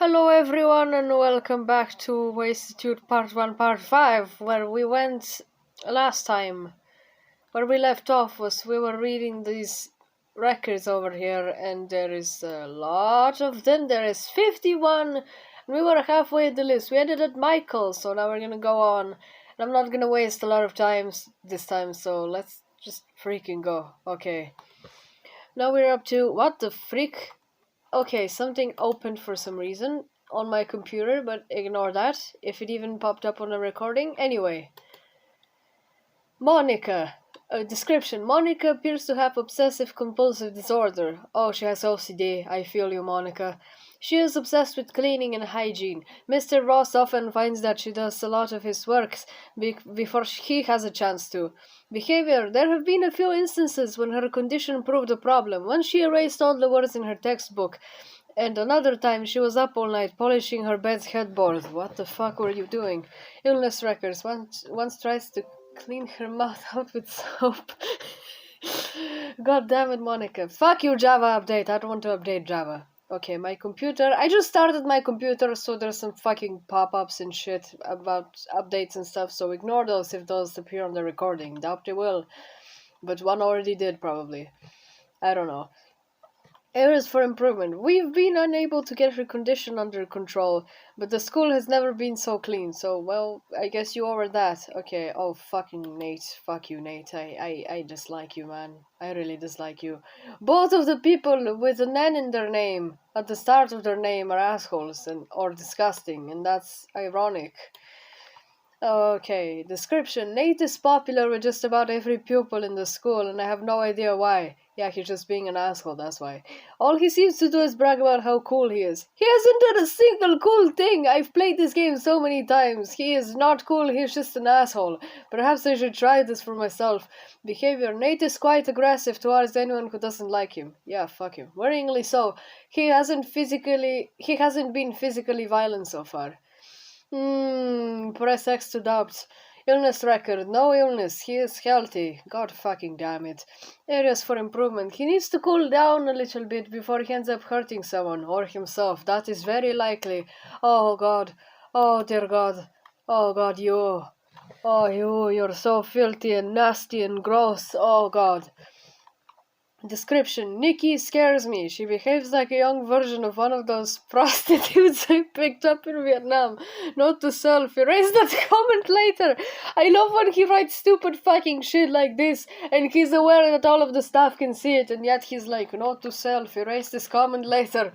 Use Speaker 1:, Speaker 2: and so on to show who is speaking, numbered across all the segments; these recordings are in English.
Speaker 1: Hello everyone and welcome back to Wastitude Part 1 Part 5, where we went last time. Where we left off was we were reading these records over here, and there is a lot of them. There is 51 and we were halfway at the list. We ended at Michael, so now we're gonna go on. And I'm not gonna waste a lot of time this time, so let's just freaking go. Okay. Now we're up to what the freak? Okay, something opened for some reason on my computer, but ignore that, if it even popped up on a recording. Anyway. Monica. Description. Monica appears to have obsessive-compulsive disorder. Oh, she has OCD. I feel you, Monica. She is obsessed with cleaning and hygiene. Mr. Ross often finds that she does a lot of his works before he has a chance to. Behavior. There have been a few instances when her condition proved a problem. Once she erased all the words in her textbook, and another time she was up all night polishing her bed's headboard. What the fuck were you doing? Illness records. Once tries to clean her mouth out with soap. God damn it, Monica. Fuck your Java update. I don't want to update Java. Okay, my computer. I just started my computer, so there's some fucking pop-ups and shit about updates and stuff, so ignore those if those appear on the recording. Doubt they will. But one already did, probably. I don't know. Areas for improvement. We've been unable to get her condition under control, but the school has never been so clean, so, well, I guess you over that. Okay, oh, fucking Nate. Fuck you, Nate. I dislike you, man. I really dislike you. Both of the people with an N in their name, at the start of their name, are assholes or disgusting, and that's ironic. Okay, description. Nate is popular with just about every pupil in the school, and I have no idea why. Yeah, he's just being an asshole, that's why. All he seems to do is brag about how cool he is. He hasn't done a single cool thing! I've played this game so many times. He is not cool, he's just an asshole. Perhaps I should try this for myself. Behavior. Nate is quite aggressive towards anyone who doesn't like him. Yeah, fuck him. Worryingly so. He hasn't been physically violent so far. Press X to doubt. Illness record. No illness. He is healthy. God fucking damn it. Areas for improvement. He needs to cool down a little bit before he ends up hurting someone or himself. That is very likely. Oh God. Oh dear God. Oh God, you. Oh you're so filthy and nasty and gross. Oh God. Description. Nikki scares me. She behaves like a young version of one of those prostitutes I picked up in Vietnam. Note to self. Erase that comment later. I love when he writes stupid fucking shit like this and he's aware that all of the staff can see it, and yet he's like, note to self. Erase this comment later.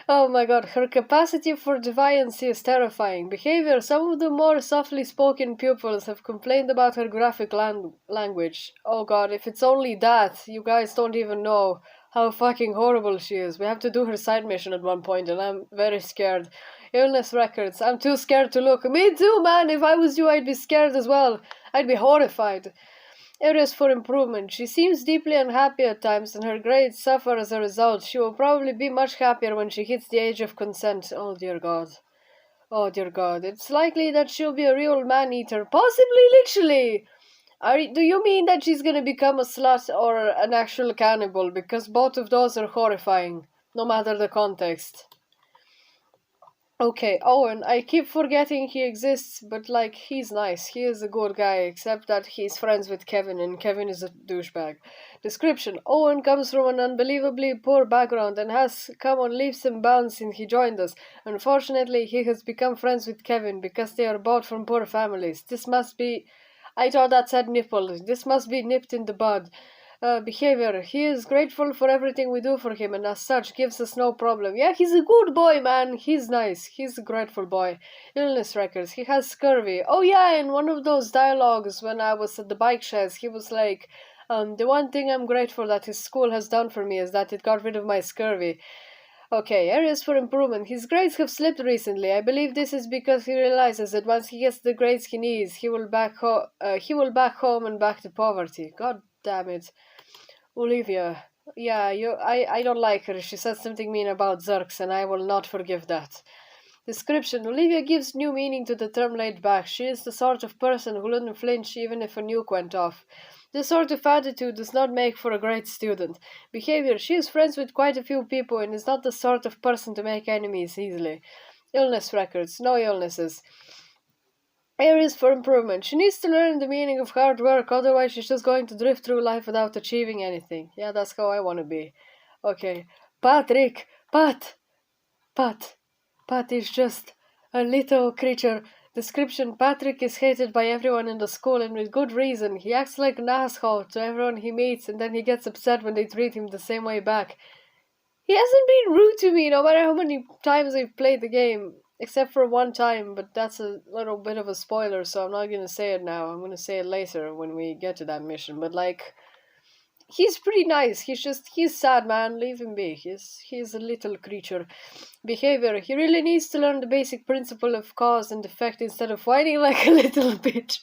Speaker 1: Oh my God, her capacity for deviancy is terrifying. Behavior. Some of the more softly spoken pupils have complained about her graphic language. Oh God, if it's only that, you guys don't even know how fucking horrible she is. We have to do her side mission at one point, and I'm very scared. Illness records. I'm too scared to look. Me too, man. If I was you, I'd be scared as well. I'd be horrified. Areas for improvement. She seems deeply unhappy at times, and her grades suffer as a result. She will probably be much happier when she hits the age of consent. Oh dear God. Oh dear God. It's likely that she'll be a real man-eater. Possibly literally. Do you mean that she's gonna become a slut or an actual cannibal? Because both of those are horrifying, no matter the context. Okay, Owen, I keep forgetting he exists, but like, he's nice. He is a good guy, except that he's friends with Kevin, and Kevin is a douchebag. Description. Owen comes from an unbelievably poor background and has come on leaps and bounds since he joined us. Unfortunately, he has become friends with Kevin because they are both from poor families. This must be... I thought that said nipple. This must be nipped in the bud. Behavior. He is grateful for everything we do for him, and as such gives us no problem. Yeah, he's a good boy, man. He's nice. He's a grateful boy. Illness records. He has scurvy. Oh yeah, in one of those dialogues when I was at the bike sheds, he was like, the one thing I'm grateful that his school has done for me is that it got rid of my scurvy. Okay, areas for improvement. His grades have slipped recently. I believe this is because he realizes that once he gets the grades he needs, he will back home and back to poverty. God damn it. Olivia. Yeah, I don't like her. She said something mean about Xerx, and I will not forgive that. Description. Olivia gives new meaning to the term laid back. She is the sort of person who wouldn't flinch even if a nuke went off. This sort of attitude does not make for a great student. Behavior. She is friends with quite a few people and is not the sort of person to make enemies easily. Illness records. No illnesses. Areas for improvement. She needs to learn the meaning of hard work, otherwise she's just going to drift through life without achieving anything. Yeah, that's how I want to be. Okay. Patrick! Pat is just a little creature. Description: Patrick is hated by everyone in the school and with good reason. He acts like an asshole to everyone he meets and then he gets upset when they treat him the same way back. He hasn't been rude to me no matter how many times I've played the game. Except for one time, but that's a little bit of a spoiler, so I'm not gonna say it now. I'm gonna say it later when we get to that mission. But like, he's pretty nice. He's sad, man. Leave him be. He's a little creature. Behavior. He really needs to learn the basic principle of cause and effect instead of whining like a little bitch.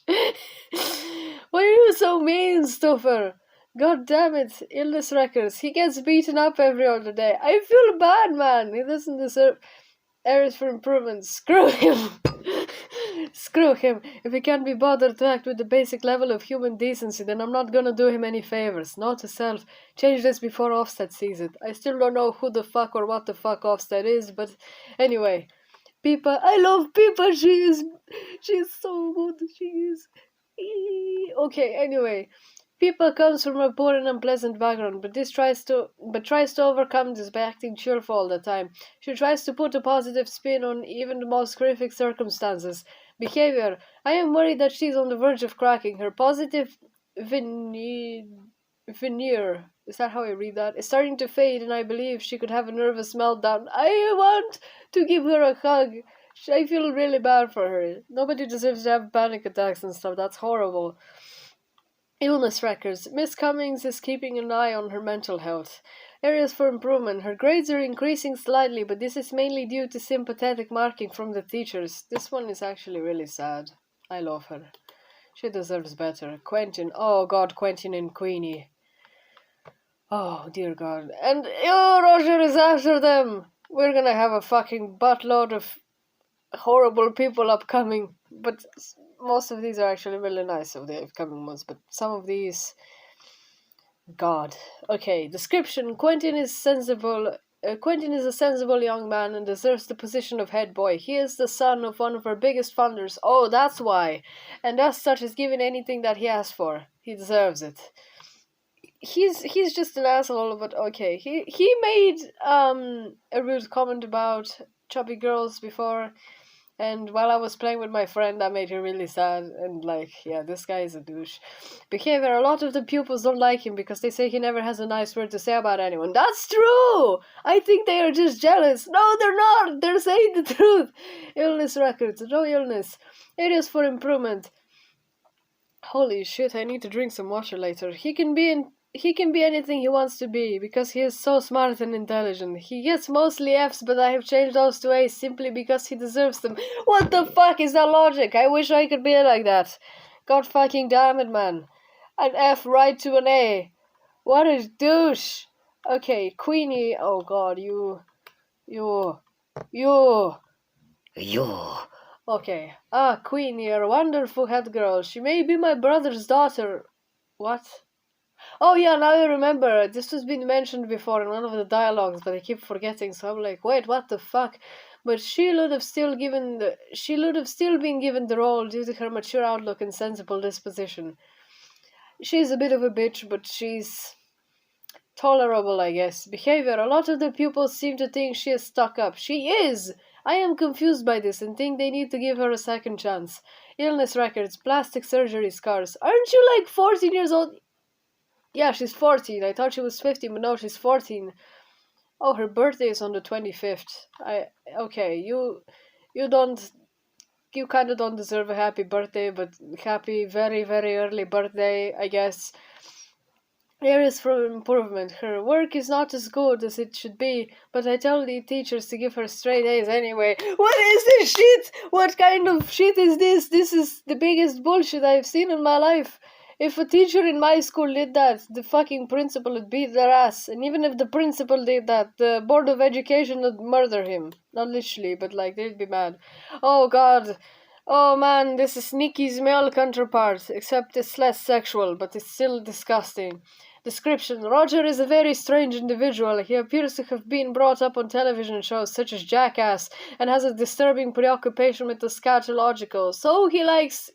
Speaker 1: Why are you so mean, Stuffer? God damn it. Illness records. He gets beaten up every other day. I feel bad, man. He doesn't deserve... Areas for improvement. Screw him! Screw him! If he can't be bothered to act with the basic level of human decency, then I'm not gonna do him any favors. Note to self. Change this before Offset sees it. I still don't know who the fuck or what the fuck Offset is, but anyway. Pippa. I love Pippa! She's so good. She is... Okay, anyway. Pippa comes from a poor and unpleasant background, but tries to overcome this by acting cheerful all the time. She tries to put a positive spin on even the most horrific circumstances. Behavior. I am worried that she's on the verge of cracking. Her positive veneer, is that how I read that? Is starting to fade, and I believe she could have a nervous meltdown. I want to give her a hug. I feel really bad for her. Nobody deserves to have panic attacks and stuff. That's horrible. Illness records. Miss Cummings is keeping an eye on her mental health. Areas for improvement. Her grades are increasing slightly, but this is mainly due to sympathetic marking from the teachers. This one is actually really sad. I love her. She deserves better. Quentin. Oh god, Quentin and Queenie. Oh dear god. And Rodger is after them! We're gonna have a fucking buttload of horrible people upcoming. But... most of these are actually really nice of the upcoming ones, but some of these... God. Okay, description. Quentin is a sensible young man and deserves the position of head boy. He is the son of one of our biggest funders. Oh, that's why. And as such is given anything that he asks for. He deserves it. He's just an asshole, but okay. He made a rude comment about chubby girls before. And while I was playing with my friend, that made her really sad. And like, yeah, this guy is a douche. Behavior. A lot of the pupils don't like him because they say he never has a nice word to say about anyone. That's true! I think they are just jealous. No, they're not! They're saying the truth! Illness records. No illness. Areas for improvement. Holy shit, I need to drink some water later. He can be anything he wants to be, because he is so smart and intelligent. He gets mostly Fs, but I have changed those to A's simply because he deserves them. What the fuck is that logic? I wish I could be like that. God fucking damn it, man. An F right to an A. What a douche. Okay, Queenie. Oh god, you. Okay. Queenie, you're a wonderful head girl. She may be my brother's daughter. What? Oh yeah, now I remember. This has been mentioned before in one of the dialogues, but I keep forgetting, so I'm like, wait, what the fuck? But she would have still been given the role due to her mature outlook and sensible disposition. She's a bit of a bitch, but she's tolerable, I guess. Behavior. A lot of the pupils seem to think she is stuck up. She is! I am confused by this and think they need to give her a second chance. Illness records. Plastic surgery scars. Aren't you like 14 years old? Yeah, she's 14. I thought she was 15, but no, she's 14. Oh, her birthday is on the 25th. Okay, you kind of don't deserve a happy birthday, but happy very, very early birthday, I guess. Areas for improvement. Her work is not as good as it should be, but I tell the teachers to give her straight A's anyway. What is this shit? What kind of shit is this? This is the biggest bullshit I've seen in my life. If a teacher in my school did that, the fucking principal would beat their ass. And even if the principal did that, the board of education would murder him. Not literally, but like, they'd be mad. Oh god. Oh man, this is Nikki's male counterpart, except it's less sexual, but it's still disgusting. Description: Rodger is a very strange individual. He appears to have been brought up on television shows such as Jackass and has a disturbing preoccupation with the scatological. So he likes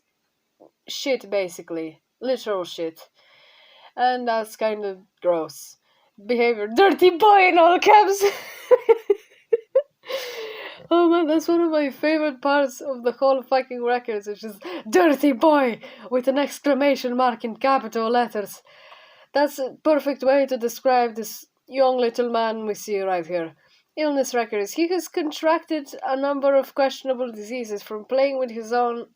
Speaker 1: shit, basically. Literal shit. And that's kind of gross. Behavior. Dirty boy in all caps! Oh man, that's one of my favorite parts of the whole fucking records, which is dirty boy with an exclamation mark in capital letters. That's a perfect way to describe this young little man we see right here. Illness records. He has contracted a number of questionable diseases from playing with his own.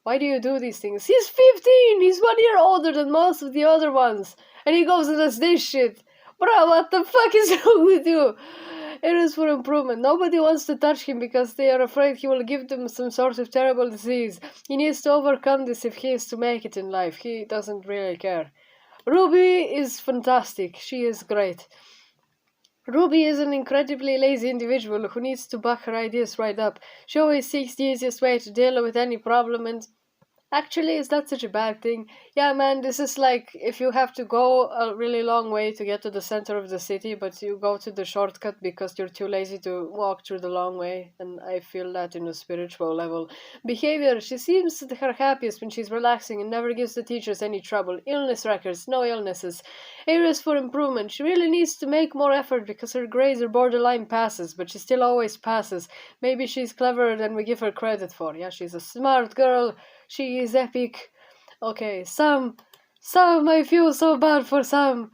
Speaker 1: Why do you do these things? He's 15! He's 1 year older than most of the other ones! And he goes and does this shit! Bro, what the fuck is wrong with you? Areas for improvement. Nobody wants to touch him because they are afraid he will give them some sort of terrible disease. He needs to overcome this if he is to make it in life. He doesn't really care. Ruby is fantastic. She is great. Ruby is an incredibly lazy individual who needs to back her ideas right up. She always seeks the easiest way to deal with any problem, and actually, is that such a bad thing? Yeah, man, this is like if you have to go a really long way to get to the center of the city, but you go to the shortcut because you're too lazy to walk through the long way, and I feel that in a spiritual level. Behavior. She seems at her happiest when she's relaxing and never gives the teachers any trouble. Illness records. No illnesses. Areas for improvement. She really needs to make more effort because her grades are borderline passes, but she still always passes. Maybe she's cleverer than we give her credit for. Yeah, she's a smart girl. She is epic. Okay, Sam, I feel so bad for Sam.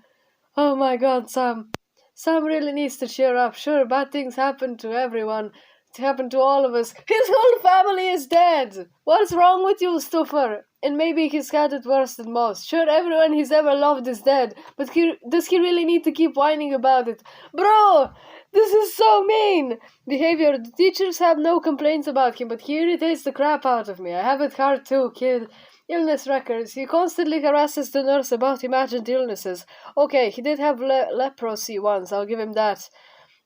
Speaker 1: Oh my god, Sam. Sam really needs to cheer up. Sure, bad things happen to everyone. It happened to all of us. His whole family is dead. What's wrong with you, Stuffer? And maybe he's had it worse than most. Sure, everyone he's ever loved is dead, but does he really need to keep whining about it? Bro, this is so mean! Behavior. The teachers have no complaints about him, but he irritates the crap out of me. I have it hard too, kid. Illness records. He constantly harasses the nurse about imagined illnesses. Okay, he did have leprosy once, I'll give him that.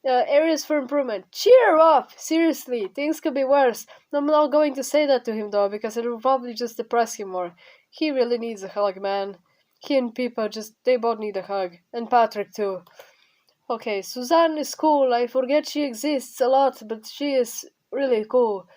Speaker 1: Areas for improvement. Cheer up! Seriously, things could be worse. I'm not going to say that to him though, because it will probably just depress him more. He really needs a hug, man. He and Pippa they both need a hug. And Patrick too. Okay, Susanne is cool. I forget she exists a lot, but she is really cool.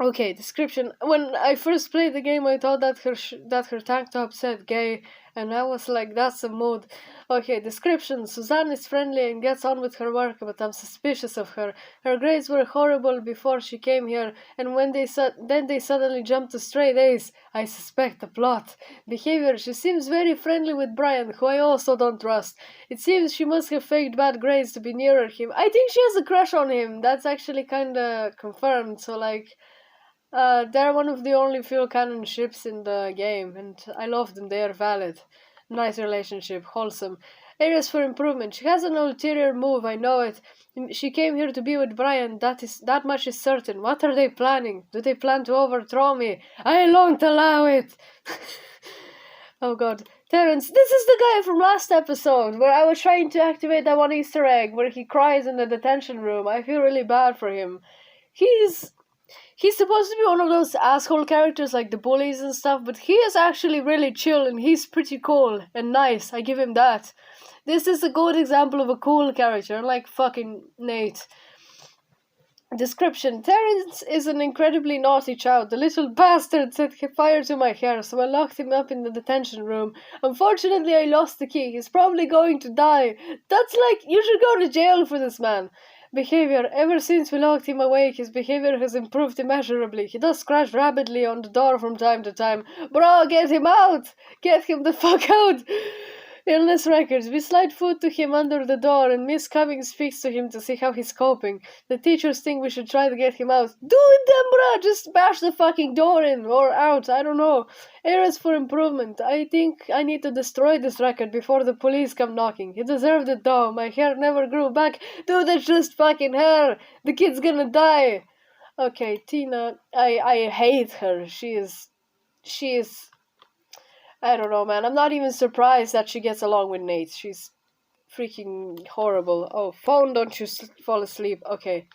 Speaker 1: Okay, description. When I first played the game, I thought that her tank top said gay, and I was like, that's a mood. Okay, description. Susanne is friendly and gets on with her work, but I'm suspicious of her. Her grades were horrible before she came here, and when they suddenly jumped to straight A's. I suspect the plot. Behavior. She seems very friendly with Brian, who I also don't trust. It seems she must have faked bad grades to be nearer him. I think she has a crush on him. That's actually kinda confirmed, so like... they're one of the only few canon ships in the game, and I love them. They are valid. Nice relationship, wholesome. Areas for improvement. She has an ulterior move, I know it. She came here to be with Brian, that much is certain. What are they planning? Do they plan to overthrow me? I won't allow it! Oh god. Terrance, this is the guy from last episode, where I was trying to activate that one Easter egg, where he cries in the detention room. I feel really bad for him. He's supposed to be one of those asshole characters like the bullies and stuff, but he is actually really chill and he's pretty cool and nice. I give him that. This is a good example of a cool character, unlike fucking Nate. Description. Terrance is an incredibly naughty child. The little bastard set fire to my hair, so I locked him up in the detention room. Unfortunately, I lost the key. He's probably going to die. That's like, you should go to jail for this man. Behavior. Ever since we locked him away, his behavior has improved immeasurably. He does scratch rapidly on the door from time to time. Bro, get him out! Get him the fuck out! Illness records. We slide food to him under the door, and Miss Cummings speaks to him to see how he's coping. The teachers think we should try to get him out. Do it then, bruh! Just bash the fucking door in, or out, I don't know. Areas for improvement. I think I need to destroy this record before the police come knocking. He deserved it though. My hair never grew back. Dude, that's just fucking hair! The kid's gonna die! Okay, Tina. I hate her. She is... I don't know, man. I'm not even surprised that she gets along with Nate. She's freaking horrible. Oh, phone, don't you fall asleep. Okay.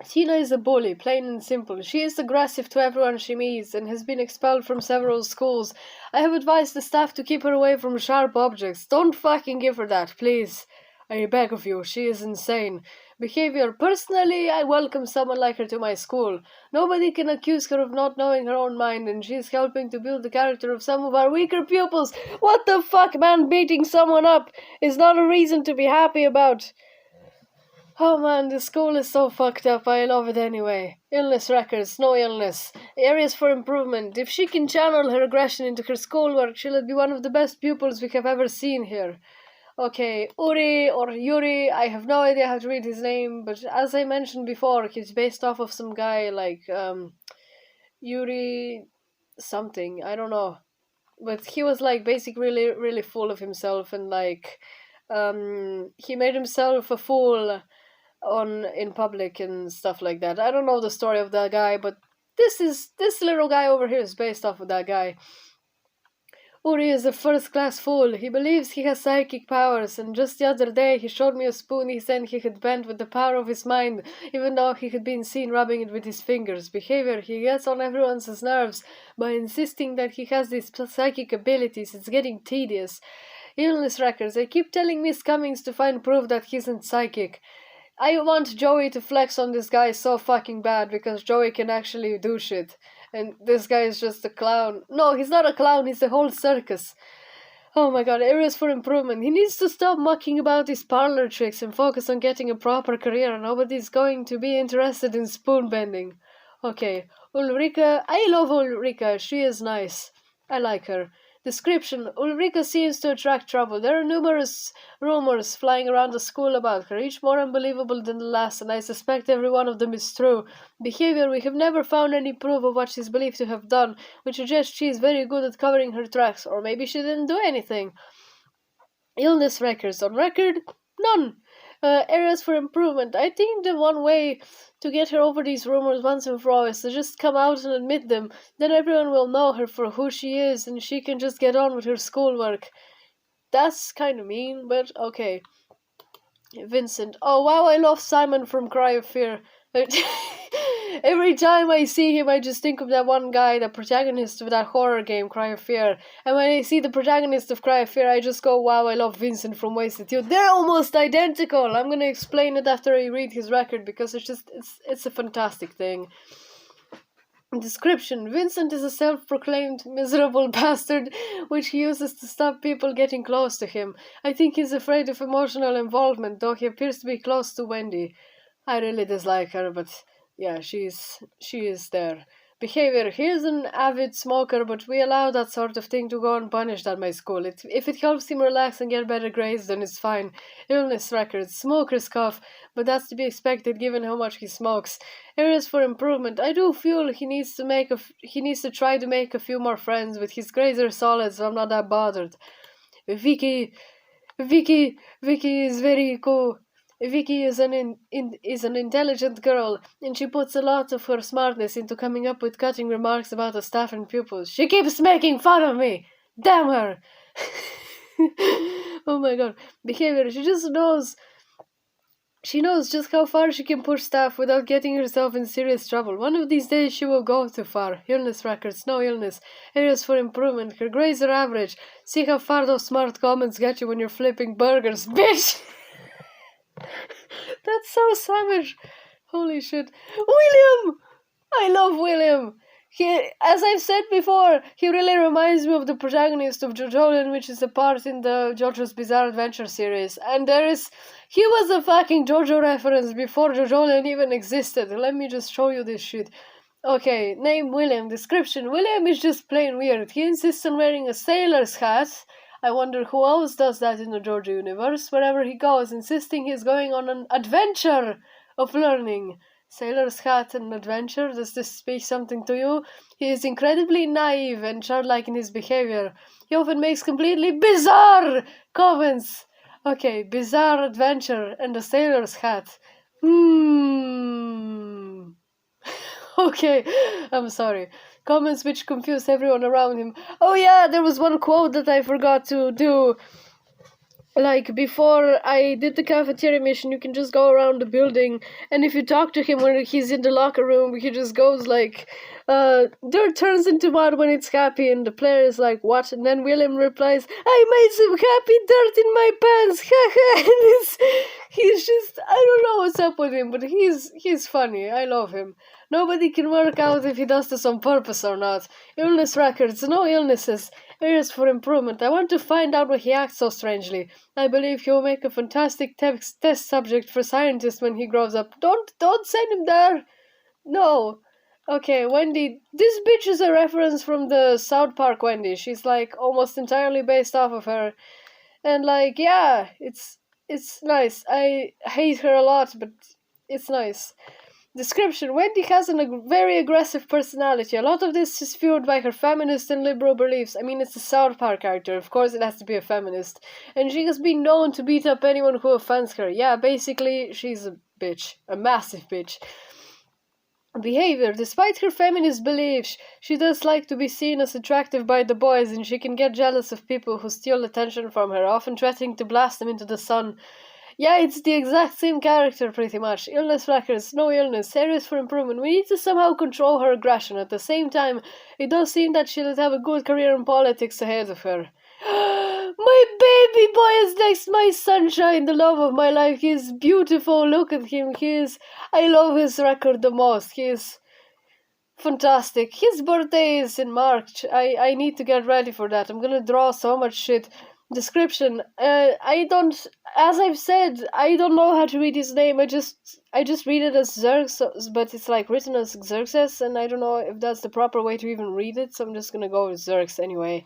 Speaker 1: Tina is a bully, plain and simple. She is aggressive to everyone she meets and has been expelled from several schools. I have advised the staff to keep her away from sharp objects. Don't fucking give her that, please. I beg of you, she is insane. Behavior. Personally, I welcome someone like her to my school. Nobody can accuse her of not knowing her own mind, and she is helping to build the character of some of our weaker pupils. What the fuck, man? Beating someone up is not a reason to be happy about. Oh man, the school is so fucked up, I love it anyway. Illness records, no illness. Areas for improvement. If she can channel her aggression into her schoolwork, she'll be one of the best pupils we have ever seen here. Okay, Uri or Yuri, I have no idea how to read his name, but as I mentioned before, he's based off of some guy like, Yuri something, I don't know. But he was like basically really, really full of himself and like, he made himself a fool in public and stuff like that. I don't know the story of that guy, but this little guy over here is based off of that guy. Uri is a first-class fool. He believes he has psychic powers, and just the other day he showed me a spoon he said he had bent with the power of his mind, even though he had been seen rubbing it with his fingers. Behavior. He gets on everyone's nerves by insisting that he has these psychic abilities. It's getting tedious. Illness records. They keep telling Miss Cummings to find proof that he isn't psychic. I want Joey to flex on this guy so fucking bad because Joey can actually do shit. And this guy is just a clown. No, he's not a clown, he's the whole circus. Oh my god, areas for improvement. He needs to stop mucking about his parlor tricks and focus on getting a proper career. Nobody's going to be interested in spoon bending. Okay, Ulrika. I love Ulrika, she is nice. I like her. Description. Ulrika seems to attract trouble. There are numerous rumors flying around the school about her, each more unbelievable than the last, and I suspect every one of them is true. Behavior. We have never found any proof of what she's believed to have done, which suggests she is very good at covering her tracks, or maybe she didn't do anything. Illness records. On record, none. Areas for improvement. I think the one way to get her over these rumors once and for all is to just come out and admit them. Then everyone will know her for who she is and she can just get on with her schoolwork. That's kind of mean, but okay. Vincent. Oh wow, I love Simon from Cry of Fear. Every time I see him, I just think of that one guy, the protagonist of that horror game, Cry of Fear. And when I see the protagonist of Cry of Fear, I just go, wow, I love Vincent from Wasted Youth. They're almost identical! I'm gonna explain it after I read his record, because it's a fantastic thing. Description. Vincent is a self-proclaimed miserable bastard, which he uses to stop people getting close to him. I think he's afraid of emotional involvement, though he appears to be close to Wendy. I really dislike her, but yeah, she is there. Behavior. He is an avid smoker, but we allow that sort of thing to go unpunished at my school. If it helps him relax and get better grades, then it's fine. Illness records. Smoker's cough, but that's to be expected given how much he smokes. Areas for improvement. I do feel he needs to try to make a few more friends, but his grades are solid, so I'm not that bothered. Vicki is very cool. Vicki is an intelligent girl, and she puts a lot of her smartness into coming up with cutting remarks about the staff and pupils. She keeps making fun of me! Damn her! Oh my god. Behavior. She knows just how far she can push staff without getting herself in serious trouble. One of these days she will go too far. Illness records, no illness. Areas for improvement. Her grades are average. See how far those smart comments get you when you're flipping burgers, bitch! That's so savage. Holy shit. William! I love William. He, as I've said before, he really reminds me of the protagonist of JoJo, which is a part in the JoJo's Bizarre Adventure series. And he was a fucking JoJo reference before JoJo even existed. Let me just show you this shit. Okay, name William. Description. William is just plain weird. He insists on wearing a sailor's hat. I wonder who else does that in the JoJo universe. Wherever he goes, insisting he's going on an adventure of learning. Sailor's hat and adventure, does this speak something to you? He is incredibly naive and childlike in his behavior. He often makes completely bizarre comments. Okay, bizarre adventure and a sailor's hat. Okay, I'm sorry. Comments which confuse everyone around him. Oh yeah, there was one quote that I forgot to do. like before I did the cafeteria mission, you can just go around the building, and if you talk to him when he's in the locker room, he just goes like, dirt turns into mud when it's happy, and the player is like, what? And then William replies, I made some happy dirt in my pants, and he's just, I don't know what's up with him, but he's funny, I love him. Nobody can work out if he does this on purpose or not. Illness records, no illnesses. Areas for improvement. I want to find out why he acts so strangely. I believe he will make a fantastic test subject for scientists when he grows up. Don't send him there. No. Okay, Wendy. This bitch is a reference from the South Park Wendy. She's like almost entirely based off of her. And like, yeah, it's nice. I hate her a lot, but it's nice. Description. Wendy has a very aggressive personality. A lot of this is fueled by her feminist and liberal beliefs. I mean, it's a South Park character. Of course it has to be a feminist. And she has been known to beat up anyone who offends her. Yeah, basically, she's a bitch. A massive bitch. Behavior. Despite her feminist beliefs, she does like to be seen as attractive by the boys, and she can get jealous of people who steal attention from her, often threatening to blast them into the sun. Yeah, it's the exact same character, pretty much. Illness records, no illness, areas for improvement. We need to somehow control her aggression. At the same time, it does seem that she'll have a good career in politics ahead of her. My baby boy is next, my sunshine, the love of my life. He is beautiful. Look at him. I love his record the most. He is fantastic. His birthday is in March. I need to get ready for that. I'm gonna draw so much shit. Description. As I've said, I don't know how to read his name. I just read it as Xerx, but it's like written as Xerxes, and I don't know if that's the proper way to even read it, so I'm just gonna go with Xerx anyway.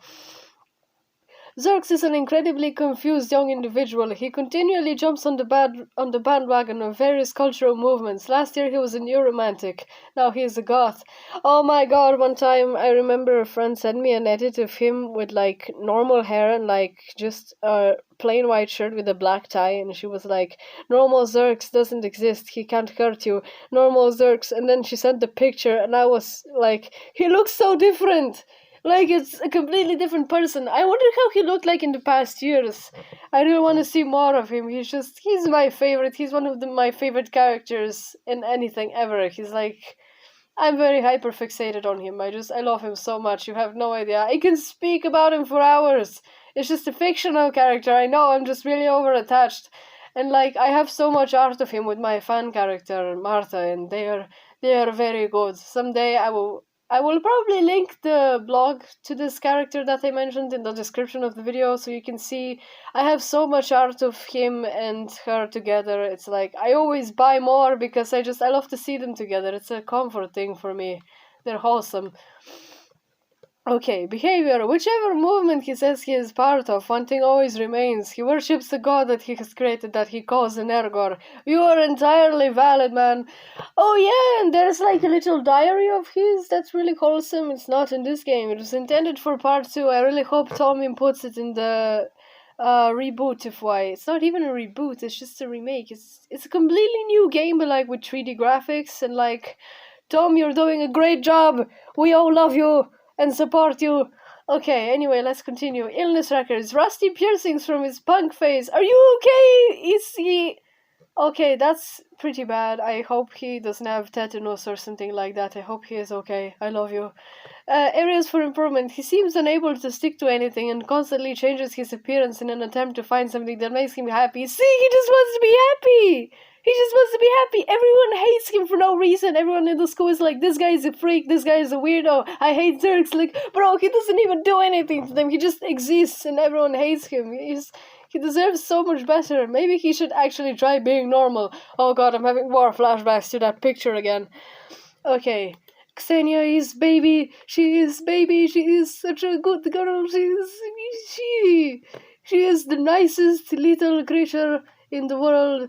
Speaker 1: Xerx is an incredibly confused young individual. He continually jumps on the bandwagon of various cultural movements. Last year he was a new romantic. Now he is a goth. Oh my god, one time I remember a friend sent me an edit of him with like normal hair and like just a plain white shirt with a black tie, and she was like, normal Xerx doesn't exist, he can't hurt you. Normal Xerx. And then she sent the picture and I was like, he looks so different. Like, it's a completely different person. I wonder how he looked like in the past years. I really want to see more of him. He's my favorite. He's one of my favorite characters in anything ever. He's like, I'm very hyper-fixated on him. I love him so much. You have no idea. I can speak about him for hours. It's just a fictional character. I know, I'm just really over-attached. And, like, I have so much art of him with my fan character, Martha, and they are very good. Someday I will probably link the blog to this character that I mentioned in the description of the video, so you can see I have so much art of him and her together. It's like, I always buy more because I love to see them together. It's a comfort thing for me. They're wholesome. Okay, behavior. Whichever movement he says he is part of, one thing always remains. He worships the god that he has created, that he calls an ergor. You are entirely valid, man. Oh yeah, and there's like a little diary of his that's really wholesome. It's not in this game. It was intended for part 2. I really hope Tommy puts it in the reboot of why. It's not even a reboot, it's just a remake. It's a completely new game, but like with 3D graphics, and like, Tom, you're doing a great job. We all love you and support you. Okay, anyway, let's continue. Illness records. Rusty piercings from his punk face. Are you okay? Is he... Okay, that's pretty bad. I hope he doesn't have tetanus or something like that. I hope he is okay. I love you. Areas for improvement. He seems unable to stick to anything and constantly changes his appearance in an attempt to find something that makes him happy. See, he just wants to be happy! He just wants to be happy. Everyone hates him for no reason. Everyone in the school is like, this guy is a freak, this guy is a weirdo. I hate Xerx. Like, bro, he doesn't even do anything to them. He just exists and everyone hates him. He deserves so much better. Maybe he should actually try being normal. Oh god, I'm having more flashbacks to that picture again. Okay. Xenia is baby. She is baby. She is such a good girl. She is the nicest little creature in the world.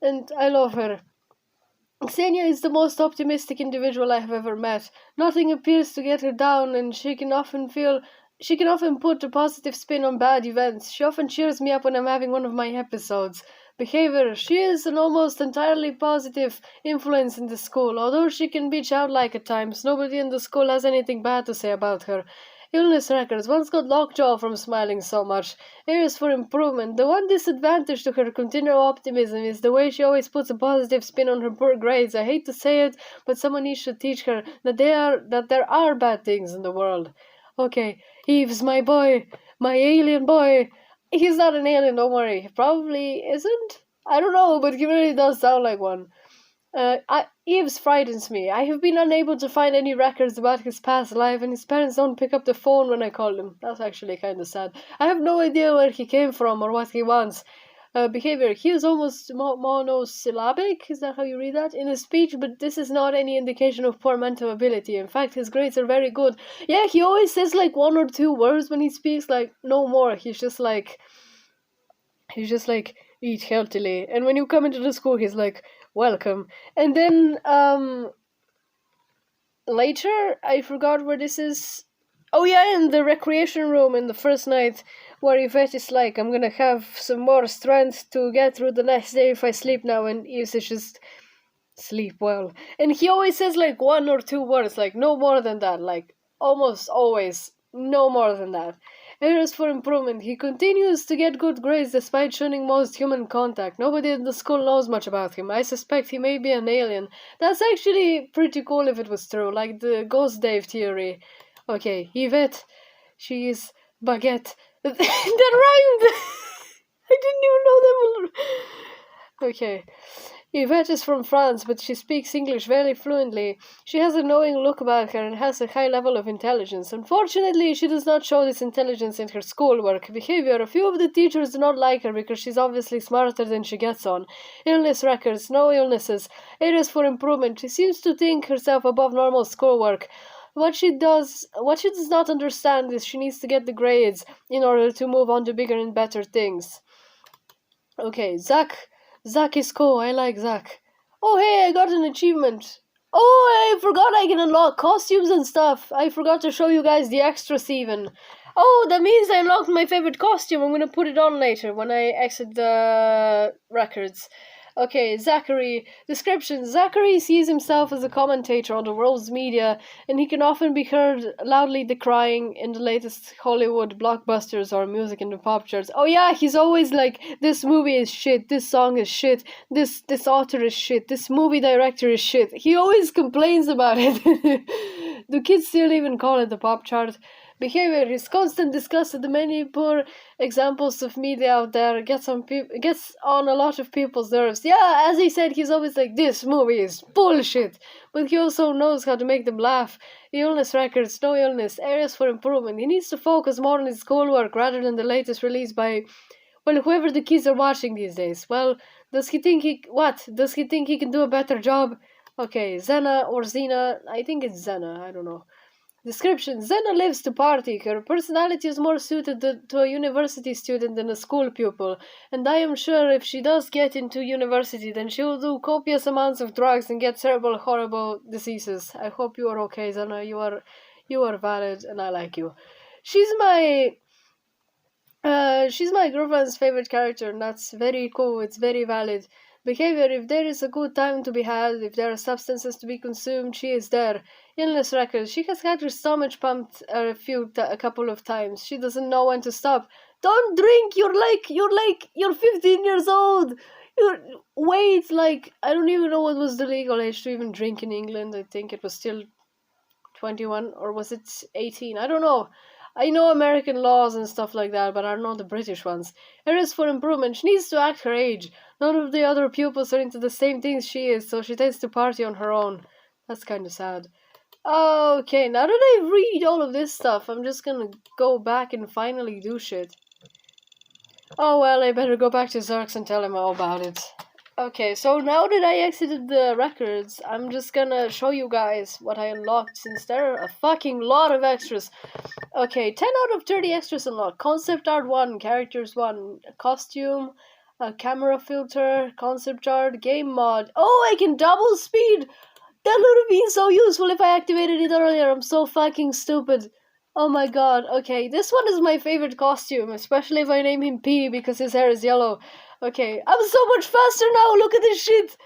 Speaker 1: And I love her. Xenia is the most optimistic individual I have ever met. Nothing appears to get her down, and she can often put a positive spin on bad events. She often cheers me up when I'm having one of my episodes. Behavior. She is an almost entirely positive influence in the school. Although she can be childlike at times, nobody in the school has anything bad to say about her. Illness records. Once got lockjaw from smiling so much. Areas for improvement. The one disadvantage to her continual optimism is the way she always puts a positive spin on her poor grades. I hate to say it, but someone needs to teach her that there are bad things in the world. Okay, Eve's my boy, my alien boy. He's not an alien, don't worry. He probably isn't. I don't know, but he really does sound like one. Eves frightens me. I have been unable to find any records about his past life, and his parents don't pick up the phone when I call them. That's actually kind of sad. I have no idea where he came from or what he wants. Behavior. He is almost monosyllabic. Is that how you read that? In his speech, but this is not any indication of poor mental ability. In fact, his grades are very good. Yeah, he always says like one or two words when he speaks, like no more. He's just like, eat healthily. And when you come into the school, he's like, welcome. And then later, I forgot where this is. Oh yeah, in the recreation room in the first night, where Yvette is like, I'm gonna have some more strength to get through the next day if I sleep now, and Yves is just, sleep well. And he always says like one or two words, like no more than that, like almost always no more than that. Areas for improvement. He continues to get good grades despite shunning most human contact. Nobody in the school knows much about him. I suspect he may be an alien. That's actually pretty cool if it was true, like the Ghost Dave theory. Okay, Yvette, she is baguette. That rhymed! I didn't even know that one. Okay. Yvette is from France, but she speaks English very fluently. She has a knowing look about her and has a high level of intelligence. Unfortunately, she does not show this intelligence in her schoolwork behavior. A few of the teachers do not like her because she's obviously smarter than she gets on. Illness records, no illnesses. Areas for improvement. She seems to think herself above normal schoolwork. What she does not understand is she needs to get the grades in order to move on to bigger and better things. Okay, Zach is cool. I like Zach. Oh, hey, I got an achievement. Oh, I forgot I can unlock costumes and stuff. I forgot to show you guys the extras even. Oh, that means I unlocked my favorite costume. I'm going to put it on later when I exit the records. Okay, Zachary. Description. Zachary sees himself as a commentator on the world's media, and he can often be heard loudly decrying in the latest Hollywood blockbusters or music in the pop charts. Oh yeah, he's always like, this movie is shit, this song is shit, this author is shit, this movie director is shit. He always complains about it. Do kids still even call it the pop chart? Behavior. His constant disgust at the many poor examples of media out there gets on a lot of people's nerves. Yeah, as he said, he's always like, this movie is bullshit. But he also knows how to make them laugh. Illness records, no illness, areas for improvement. He needs to focus more on his schoolwork rather than the latest release by, well, whoever the kids are watching these days. Well, does he think he can do a better job? Okay, Zanna or Zena, I think it's Zanna, I don't know. Description. Zanna lives to party. Her personality is more suited to a university student than a school pupil, and I am sure if she does get into university, then she will do copious amounts of drugs and get terrible, horrible diseases. I hope you are okay, Zanna. You are valid, and I like you. She's my girlfriend's favorite character, and that's very cool. It's very valid. Behavior. If there is a good time to be had, if there are substances to be consumed, she is there. Illness records. She has had her stomach pumped a couple of times. She doesn't know when to stop. Don't drink. You're 15 years old. Wait, like, I don't even know what was the legal age to even drink in England. I think it was still 21, or was it 18? I don't know. I know American laws and stuff like that, but I don't know the British ones. Areas for improvement. She needs to act her age. None of the other pupils are into the same things she is, so she tends to party on her own. That's kind of sad. Okay, now that I read all of this stuff, I'm just gonna go back and finally do shit. Oh well, I better go back to Xerx and tell him all about it. Okay, so now that I exited the records, I'm just gonna show you guys what I unlocked, since there are a fucking lot of extras. Okay, 10 out of 30 extras unlocked. Concept art 1, characters 1, costume, a camera filter, concept art, game mod. Oh, I can double speed! That would have been so useful if I activated it earlier. I'm so fucking stupid. Oh my god. Okay, this one is my favorite costume, especially if I name him P because his hair is yellow. Okay, I'm so much faster now. Look at this shit.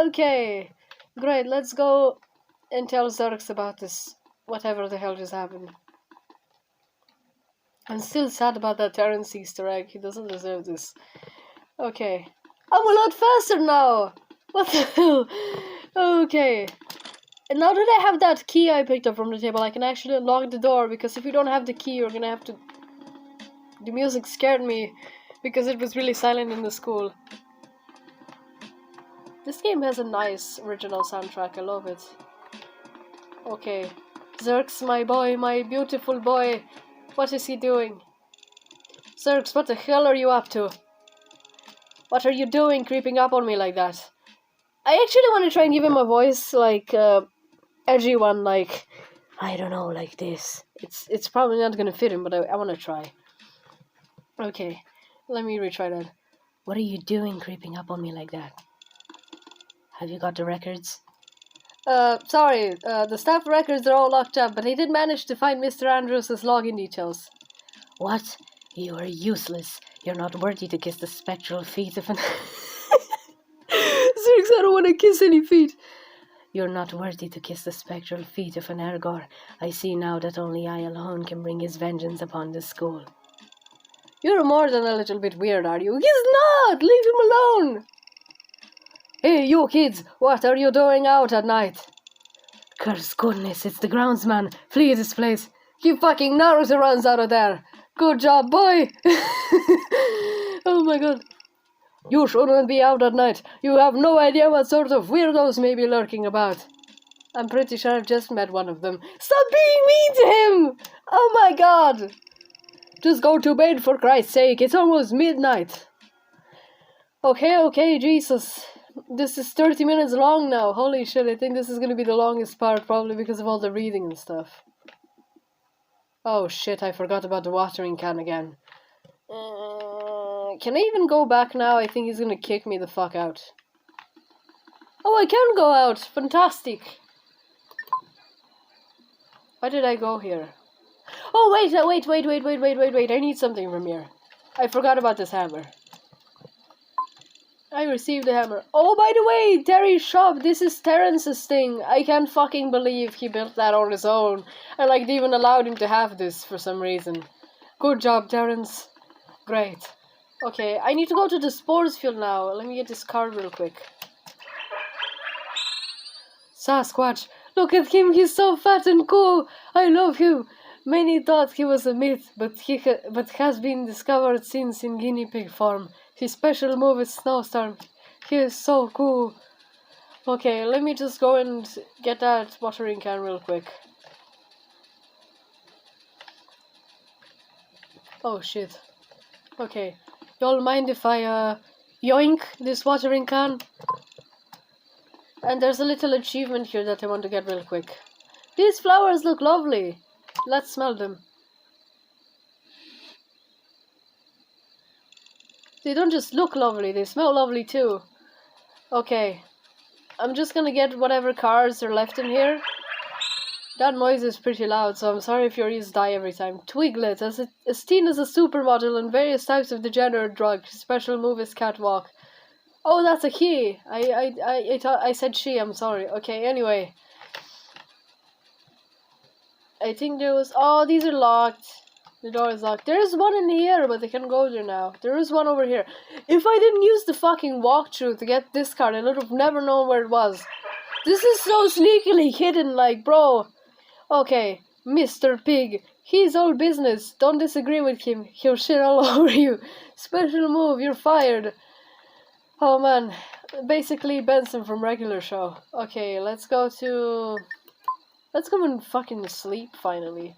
Speaker 1: Okay. Great, let's go and tell Xerx about this. whatever the hell just happened. I'm still sad about that Terrance Easter egg. He doesn't deserve this. Okay. I'm a lot faster now! What the hell? Okay. And now that I have that key I picked up from the table, I can actually unlock the door, because if you don't have the key, you're gonna have to... The music scared me, because it was really silent in the school. This game has a nice original soundtrack, I love it. Okay. Xerx, my boy, my beautiful boy. What is he doing? Xerx, what the hell are you up to? What are you doing creeping up on me like that? I actually want to try and give him a voice, like, edgy one, like, I don't know, like this. It's probably not gonna fit him, but I want to try. Okay, let me retry that. What are you doing creeping up on me like that? Have you got the records? Sorry, the staff records are all locked up, but I did manage to find Mr. Andrews' login details. What? You are useless. You're not worthy to kiss the spectral feet of an... Xerx, I don't want to kiss any feet. You're not worthy to kiss the spectral feet of an Ergor. I see now that only I alone can bring his vengeance upon this school. You're more than a little bit weird, are you? He's not! Leave him alone! Hey, you kids! What are you doing out at night? Curse goodness, it's the groundsman. Flee this place. Keep fucking Naruto runs out of there. Good job, boy! Oh my god. You shouldn't be out at night. You have no idea what sort of weirdos may be lurking about. I'm pretty sure I've just met one of them. Stop being mean to him! Oh my god! Just go to bed for Christ's sake. It's almost midnight. Okay, Jesus. This is 30 minutes long now. Holy shit, I think this is gonna be the longest part, probably because of all the reading and stuff. Oh shit, I forgot about the watering can again. Can I even go back now? I think he's gonna kick me the fuck out. Oh, I can go out! Fantastic! Why did I go here? Oh, wait, I need something from here. I forgot about this hammer. I received the hammer. Oh, by the way, Terry's shop, this is Terrance's thing. I can't fucking believe he built that on his own. And, like, they even allowed him to have this for some reason. Good job, Terrance. Great. Okay, I need to go to the sports field now. Let me get this card real quick. Sasquatch, look at him, he's so fat and cool. I love him. Many thought he was a myth, but has been discovered since in guinea pig form. His special move is Snowstorm. He is so cool. Okay, let me just go and get that watering can real quick. Oh shit. Okay, y'all mind if I yoink this watering can? And there's a little achievement here that I want to get real quick. These flowers look lovely. Let's smell them. They don't just look lovely, they smell lovely too. Okay. I'm just gonna get whatever cards are left in here. That noise is pretty loud, so I'm sorry if your ears die every time. Twiglet, as teen as a supermodel and various types of degenerate drug. Special move is catwalk. Oh, that's a he. I said she, I'm sorry. Okay, anyway. I think there was... Oh, these are locked. The door is locked. There is one in here, but I can't go there now. There is one over here. If I didn't use the fucking walkthrough to get this card, I would have never known where it was. This is so sneakily hidden, like, bro. Okay, Mr. Pig. He's all business. Don't disagree with him. He'll shit all over you. Special move, you're fired. Oh, man. Basically, Benson from regular show. Okay, let's go to... Let's go and fucking sleep, finally.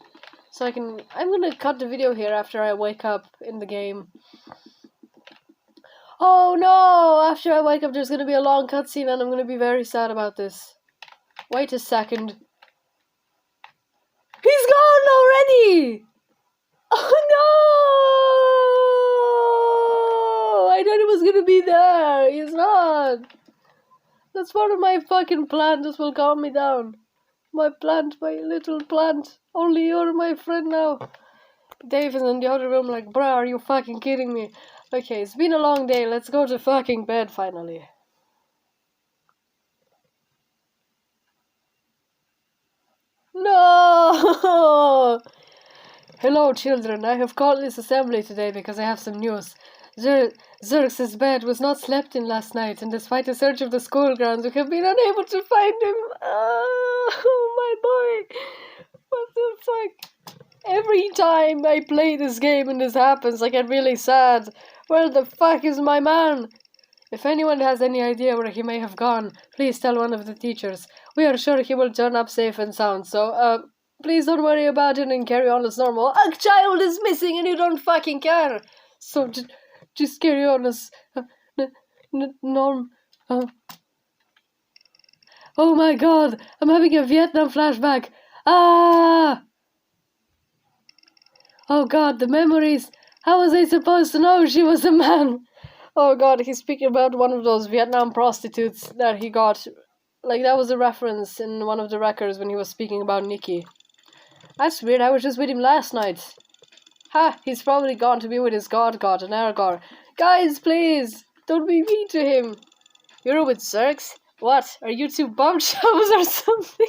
Speaker 1: So I'm gonna cut the video here after I wake up in the game. Oh no! After I wake up there's gonna be a long cutscene and I'm gonna be very sad about this. Wait a second. He's gone already! Oh no! I thought he was gonna be there. He's not. That's part of my fucking plan. This will calm me down. My plant, my little plant. Only you're my friend now. Dave is in the other room like, bruh, are you fucking kidding me? Okay, it's been a long day. Let's go to fucking bed finally. No! Hello, children. I have called this assembly today because I have some news. Xerxes' bed was not slept in last night, and despite a search of the school grounds, we have been unable to find him. Oh, my boy. What the fuck? Every time I play this game and this happens, I get really sad. Where the fuck is my man? If anyone has any idea where he may have gone, please tell one of the teachers. We are sure he will turn up safe and sound, so, please don't worry about it and carry on as normal. A child is missing and you don't fucking care! So, just carry on as, norm, Oh my god, I'm having a Vietnam flashback! Ah! Oh god, the memories! How was I supposed to know she was a man? Oh god, he's speaking about one of those Vietnam prostitutes that he got. Like, that was a reference in one of the records when he was speaking about Nikki. That's weird, I was just with him last night. Ha, he's probably gone to be with his god and Argor. Guys, please, don't be mean to him. You're with Xerx? What, are you two bum shows or something?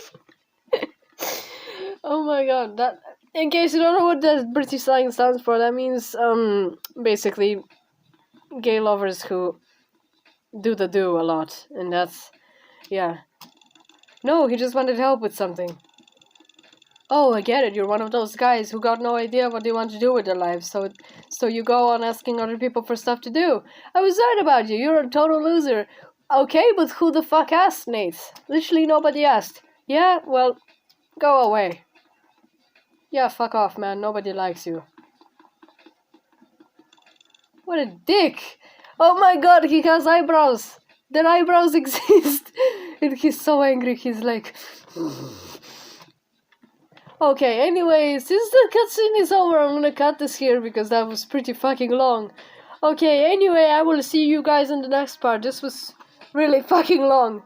Speaker 1: Oh my god, that... In case you don't know what that British slang stands for, that means, basically, gay lovers who do the do a lot, and that's, yeah. No, he just wanted help with something. Oh, I get it, you're one of those guys who got no idea what they want to do with their lives, so you go on asking other people for stuff to do. I was right about you, you're a total loser. Okay, but who the fuck asked, Nate? Literally nobody asked. Yeah, well, go away. Yeah, fuck off, man. Nobody likes you. What a dick! Oh my god, he has eyebrows! Their eyebrows exist! And he's so angry, he's like... Okay, anyway, since the cutscene is over, I'm gonna cut this here because that was pretty fucking long. Okay, anyway, I will see you guys in the next part. This was really fucking long.